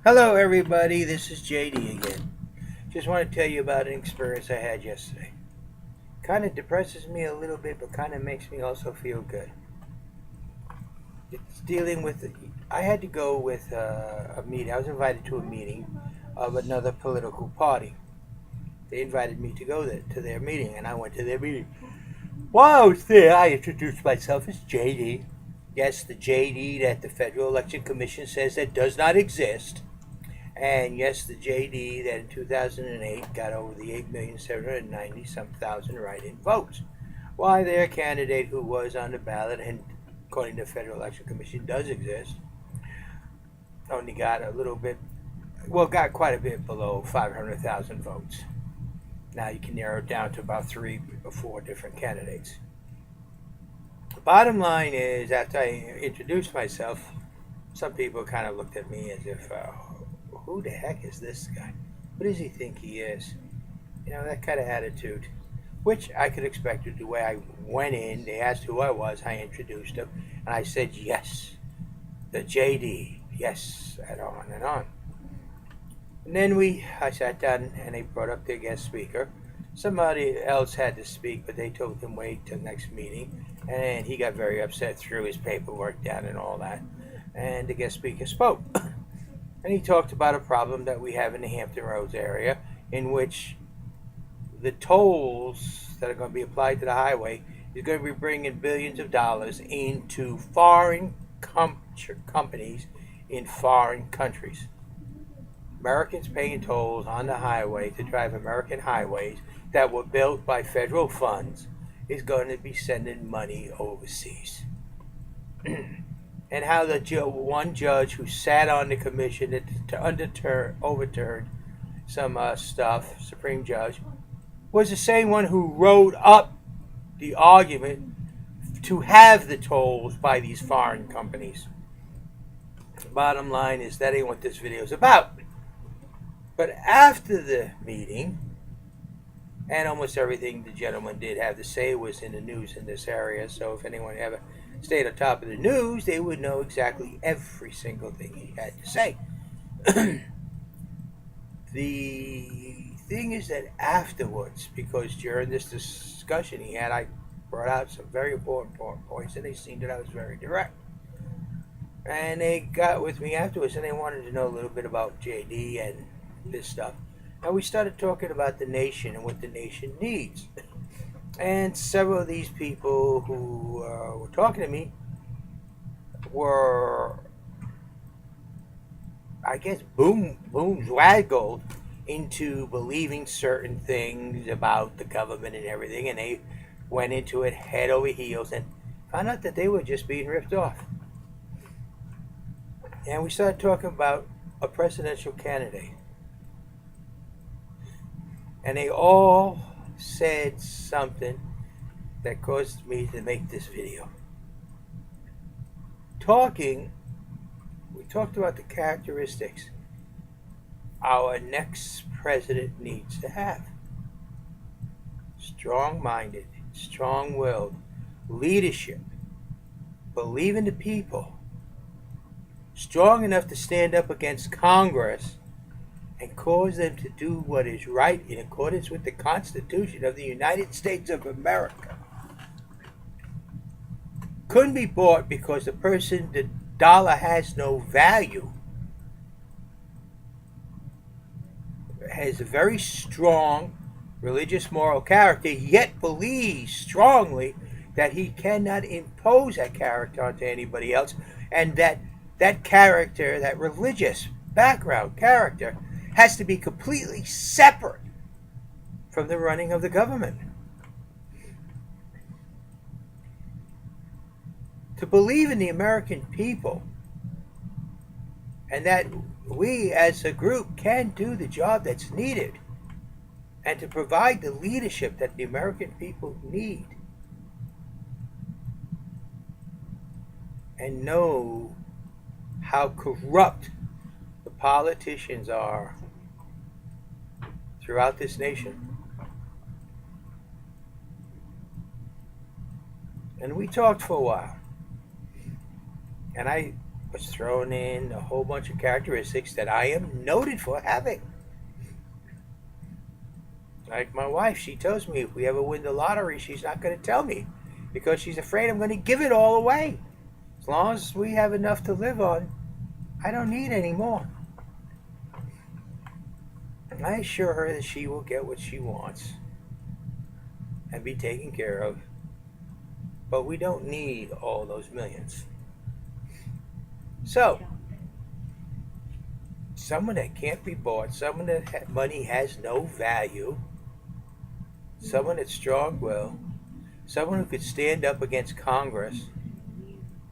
Hello, everybody. This is JD again. Just want to tell you about an experience I had yesterday. Kind of depresses me a little bit, but kind of makes me also feel good. It's dealing with. I had to go with a meeting. I was invited to a meeting of another political party. They invited me to go there, to their meeting, and I went to their meeting. While I was there, I introduced myself as JD. Yes, the JD that the Federal Election Commission says that does not exist. And yes, the JD that in 2008 got over the 8,790 some thousand write-in votes. Why their candidate who was on the ballot and according to the Federal Election Commission does exist, only got a little bit, well, got quite a bit below 500,000 votes. Now you can narrow it down to about 3 or 4 different candidates. The bottom line is, after I introduced myself, some people kind of looked at me as if, who the heck is this guy? What does he think he is? You know, that kind of attitude, which I could expect the way I went in. They asked who I was, I introduced them, and I said, yes, the JD, yes, and on and on. And then I sat down and they brought up their guest speaker. Somebody else had to speak, but they told him wait till next meeting, and he got very upset, threw his paperwork down and all that, and the guest speaker spoke. And he talked about a problem that we have in the Hampton Roads area, in which the tolls that are going to be applied to the highway is going to be bringing billions of dollars into foreign companies in foreign countries. Americans paying tolls on the highway to drive American highways that were built by federal funds is going to be sending money overseas. And how the one judge who sat on the commission to overturn some stuff, Supreme Judge, was the same one who wrote up the argument to have the tolls by these foreign companies. The bottom line is that ain't what this video is about. But after the meeting, and almost everything the gentleman did have to say was in the news in this area, so if anyone ever stayed on top of the news, they would know exactly every single thing he had to say. The thing is that afterwards, because during this discussion he had, I brought out some very important points, and they seemed that I was very direct. And they got with me afterwards, and they wanted to know a little bit about JD and this stuff. And we started talking about the nation and what the nation needs. And several of these people who were talking to me were, I guess, waggled into believing certain things about the government and everything, and they went into it head over heels and found out that they were just being ripped off. And we started talking about a presidential candidate. And they all said something that caused me to make this video. We talked about the characteristics our next president needs to have. Strong-minded, strong-willed, leadership, believe in the people, strong enough to stand up against Congress and cause them to do what is right in accordance with the Constitution of the United States of America. Couldn't be bought because the dollar has no value. Has a very strong religious moral character, yet believes strongly that he cannot impose that character onto anybody else, and that character, that religious background character, has to be completely separate from the running of the government. To believe in the American people and that we as a group can do the job that's needed and to provide the leadership that the American people need, and know how corrupt the politicians are throughout this nation. And we talked for a while. And I was thrown in a whole bunch of characteristics that I am noted for having. Like my wife, she tells me if we ever win the lottery, she's not going to tell me because she's afraid I'm going to give it all away. As long as we have enough to live on, I don't need any more. And I assure her that she will get what she wants and be taken care of. But we don't need all those millions. So, someone that can't be bought, someone that money has no value, someone that's strong-willed, someone who could stand up against Congress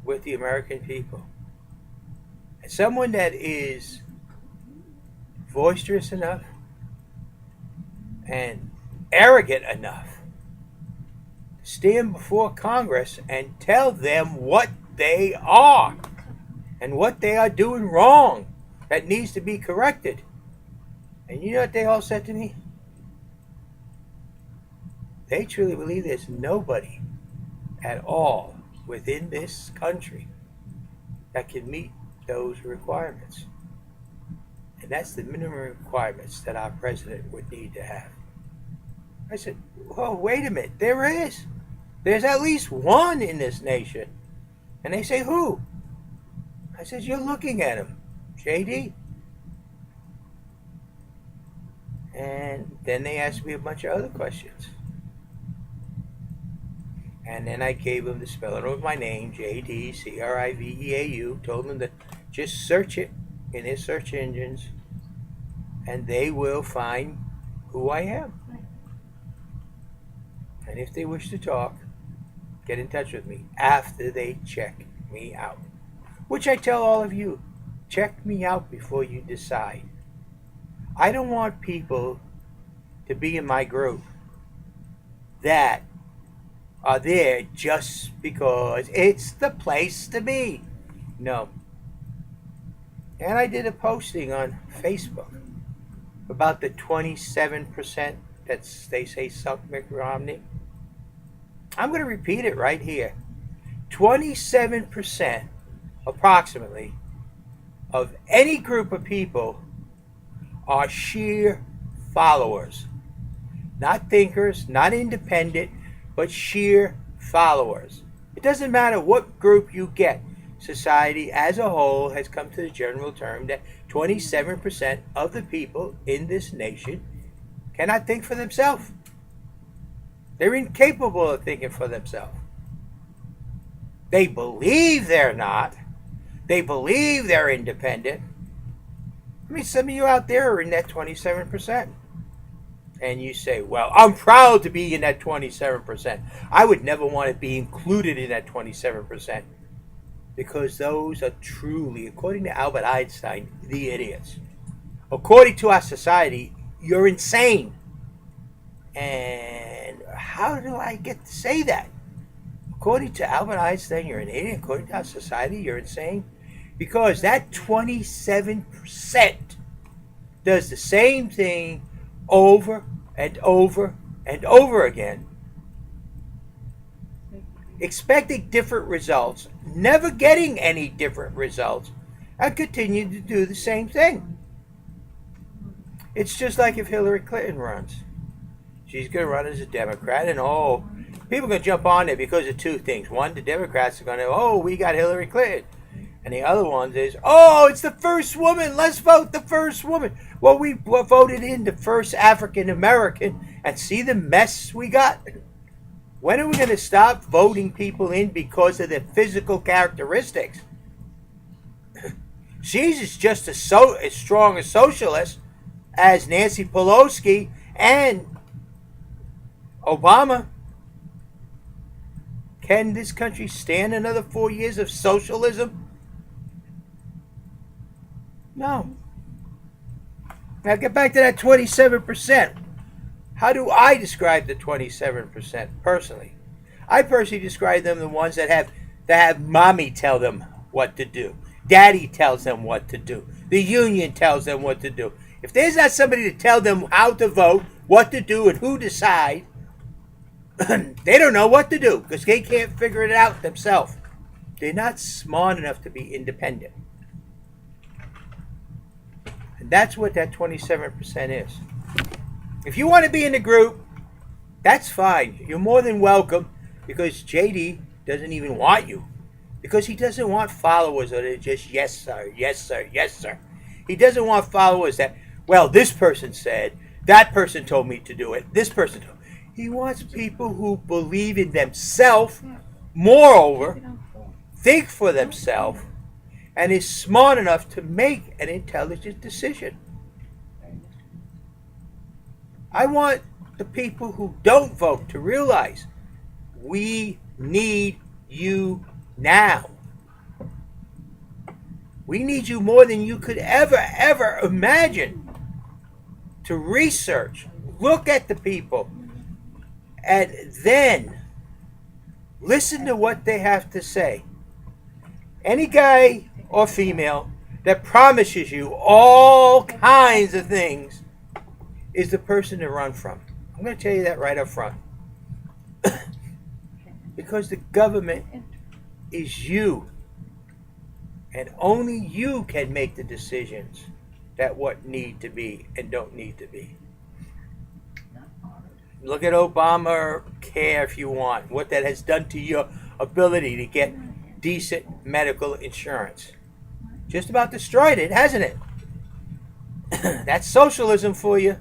with the American people, and someone that is boisterous enough and arrogant enough to stand before Congress and tell them what they are and what they are doing wrong that needs to be corrected. And you know what they all said to me? They truly believe there's nobody at all within this country that can meet those requirements. And that's the minimum requirements that our president would need to have. I said, well, wait a minute, there is. There's at least one in this nation. And they say, who? I said, you're looking at him, JD. And then they asked me a bunch of other questions. And then I gave them the spelling of my name, JD, CRIVEAU, told them to just search it in their search engines, and they will find who I am. And if they wish to talk, get in touch with me after they check me out. Which I tell all of you, check me out before you decide. I don't want people to be in my group that are there just because it's the place to be. No. And I did a posting on Facebook about the 27% that they say suck Mitt Romney. I'm going to repeat it right here. 27% approximately of any group of people are sheer followers. Not thinkers, not independent, but sheer followers. It doesn't matter what group you get. Society as a whole has come to the general term that 27% of the people in this nation cannot think for themselves. They're incapable of thinking for themselves. They believe they're not. They believe they're independent. I mean, some of you out there are in that 27%. And you say, well, I'm proud to be in that 27%. I would never want to be included in that 27%. Because those are truly, according to Albert Einstein, the idiots. According to our society, you're insane. And how do I get to say that? According to Albert Einstein, you're an idiot. According to our society, you're insane. Because that 27% does the same thing over and over and over again, expecting different results, never getting any different results, and continue to do the same thing. It's just like if Hillary Clinton runs. She's going to run as a Democrat, and people are going to jump on it because of two things. One, the Democrats are going to, we got Hillary Clinton. And the other one is, it's the first woman. Let's vote the first woman. Well, we voted in the first African American, and see the mess we got. When are we going to stop voting people in because of their physical characteristics? She's just as strong a socialist as Nancy Pelosi and Obama. Can this country stand another 4 years of socialism? No. Now get back to that 27%. How do I describe the 27% personally? I personally describe them the ones that have mommy tell them what to do. Daddy tells them what to do. The union tells them what to do. If there's not somebody to tell them how to vote, what to do, and who decide, they don't know what to do because they can't figure it out themselves. They're not smart enough to be independent. And that's what that 27% is. If you want to be in the group, that's fine. You're more than welcome, because JD doesn't even want you. Because he doesn't want followers that are just yes sir, yes sir, yes sir. He doesn't want followers that, well, this person said, that person told me to do it, this person told me. He wants people who believe in themselves, moreover, think for themselves, and is smart enough to make an intelligent decision. I want the people who don't vote to realize we need you now. We need you more than you could ever imagine to research, look at the people, and then listen to what they have to say. Any guy or female that promises you all kinds of things is the person to run from. I'm going to tell you that right up front. Because the government is you. And only you can make the decisions that what need to be and don't need to be. Look at Obamacare if you want. What that has done to your ability to get decent medical insurance. Just about destroyed it, hasn't it? That's socialism for you.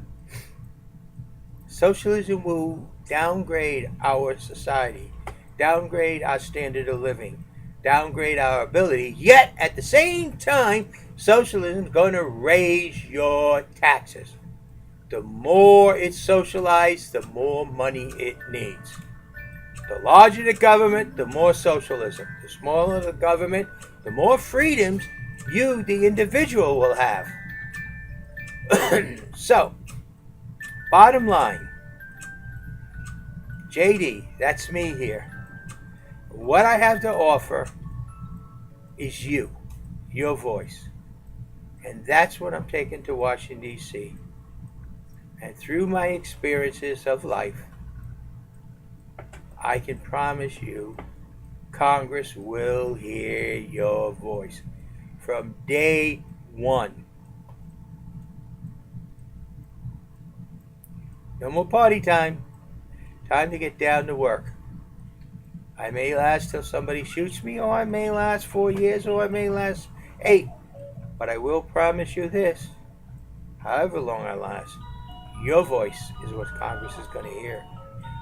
Socialism will downgrade our society, downgrade our standard of living, downgrade our ability, yet at the same time, socialism is going to raise your taxes. The more it's socialized, the more money it needs. The larger the government, the more socialism. The smaller the government, the more freedoms you, the individual, will have. So, bottom line, JD, that's me here. What I have to offer is you, your voice. And that's what I'm taking to Washington, D.C. And through my experiences of life, I can promise you, Congress will hear your voice from day one. No more party time. Time to get down to work. I may last till somebody shoots me, or I may last 4 years, or I may last 8. But I will promise you this, however long I last, your voice is what Congress is going to hear.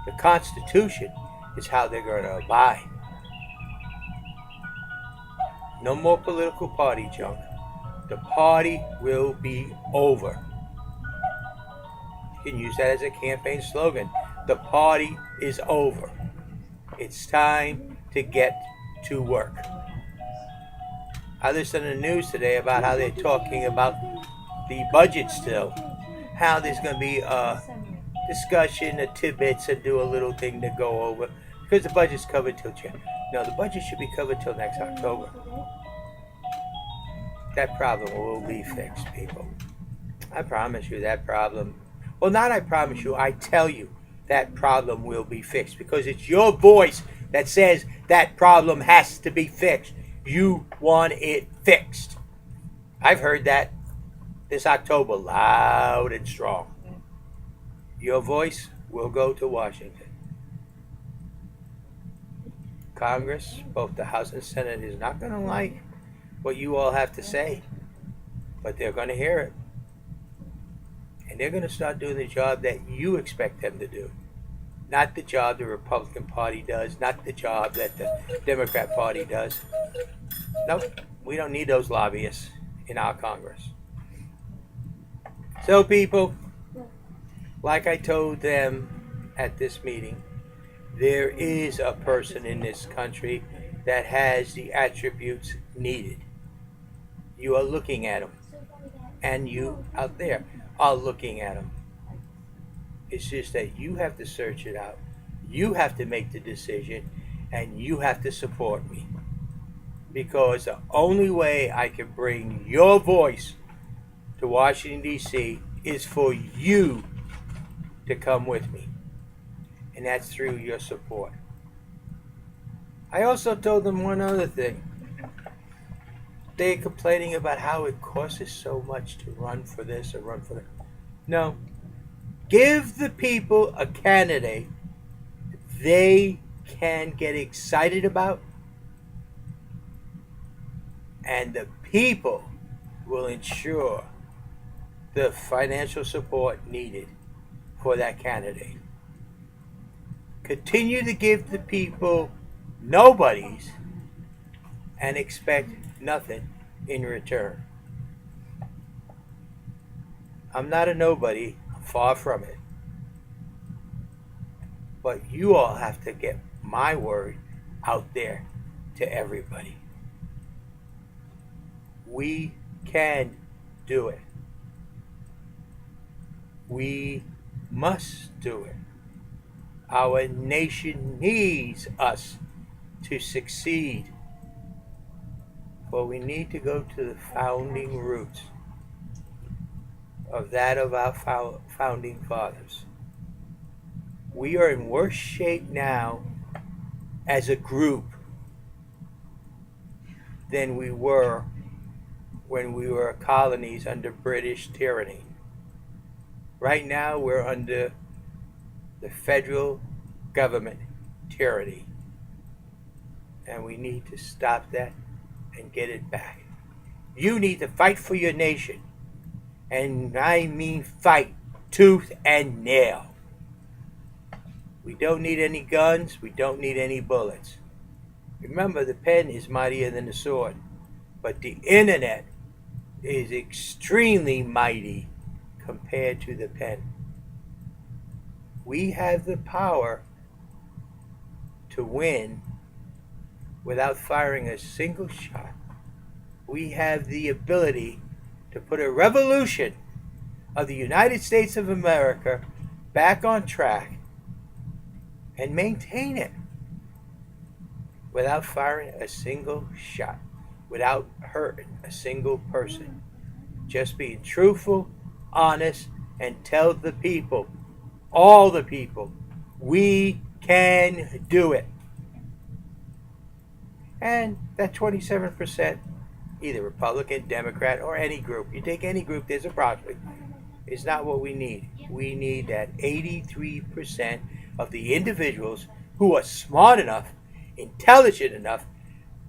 The Constitution is how they're going to abide. No more political party junk. The party will be over. You can use that as a campaign slogan. The party is over. It's time to get to work. I listened to the news today about how they're talking about the budget still. How there's going to be a discussion, a tidbits, and do a little thing to go over. Because the budget's covered till January. No, the budget should be covered till next October. That problem will be fixed, people. I promise you that problem. Well, not I promise you, I tell you that problem will be fixed. Because it's your voice that says that problem has to be fixed. You want it fixed. I've heard that this October loud and strong. Your voice will go to Washington. Congress, both the House and Senate, is not going to like what you all have to say, but they're going to hear it. And they're going to start doing the job that you expect them to do. Not the job the Republican Party does, not the job that the Democrat Party does. Nope, we don't need those lobbyists in our Congress. So people, like I told them at this meeting, there is a person in this country that has the attributes needed. You are looking at him, and you out there are looking at him. It's just that you have to search it out. You have to make the decision, and you have to support me. Because the only way I can bring your voice to Washington, D.C. is for you to come with me. And that's through your support. I also told them one other thing. They're complaining about how it costs us so much to run for this or run for that. No. Give the people a candidate they can get excited about, and the people will ensure the financial support needed for that candidate. Continue to give the people nobodies and expect nothing in return. I'm not a nobody, far from it. But you all have to get my word out there to everybody. We can do it. We must do it. Our nation needs us to succeed. But we need to go to the founding roots of that of our founding fathers. We are in worse shape now as a group than we were when we were colonies under British tyranny. Right now we're under the federal government tyranny. And we need to stop that and get it back. You need to fight for your nation. And I mean fight tooth and nail. We don't need any guns. We don't need any bullets. Remember, the pen is mightier than the sword. But the internet is extremely mighty compared to the pen. We have the power to win without firing a single shot. We have the ability to put a revolution of the United States of America back on track and maintain it without firing a single shot, without hurting a single person. Just being truthful, honest, and tell the people, all the people, we can do it. And that 27%, either Republican, Democrat, or any group, you take any group, there's a approximately, is not what we need. We need that 83% of the individuals who are smart enough, intelligent enough,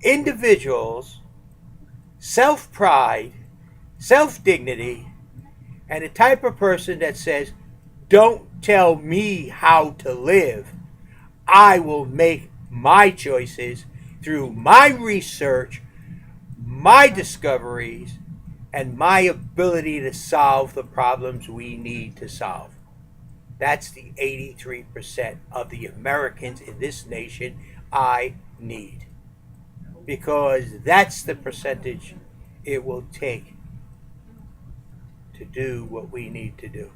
individuals, self-pride, self-dignity, and the type of person that says, don't tell me how to live. I will make my choices through my research, my discoveries, and my ability to solve the problems we need to solve. That's the 83% of the Americans in this nation I need. Because that's the percentage it will take to do what we need to do.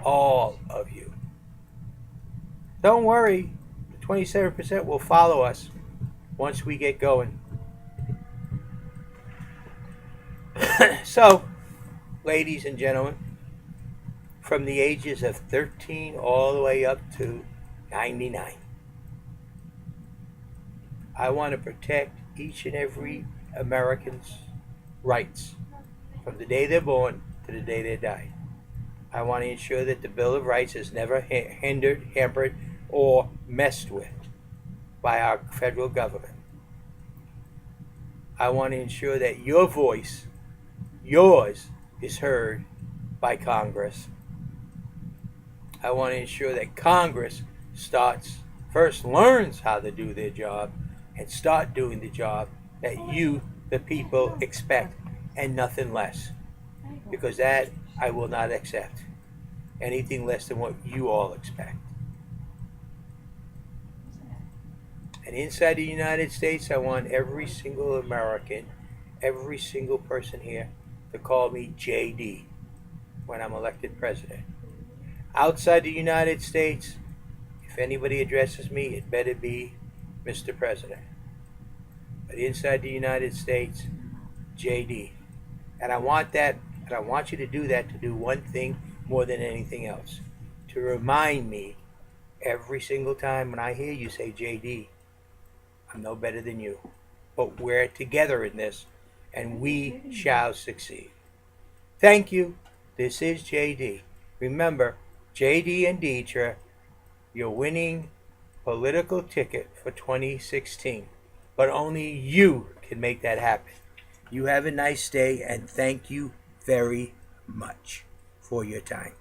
All of you. Don't worry, the 27% will follow us once we get going. So, ladies and gentlemen, from the ages of 13 all the way up to 99, I want to protect each and every American's rights from the day they're born to the day they die. I want to ensure that the Bill of Rights is never hindered, hampered, or messed with by our federal government. I want to ensure that your voice, yours, is heard by Congress. I want to ensure that Congress first learns how to do their job and start doing the job that you, the people, expect and nothing less. Because that I will not accept. Anything less than what you all expect. And inside the United States, I want every single American, every single person here to call me JD when I'm elected president. Outside the United States, if anybody addresses me, it better be Mr. President. But inside the United States, JD. And I want that, and I want you to do that, to do one thing more than anything else. To remind me every single time when I hear you say JD, I'm no better than you. But we're together in this, and we shall succeed. Thank you. This is JD. Remember, JD and Deidre, you're winning political ticket for 2016. But only you can make that happen. You have a nice day, and thank you very much for your time.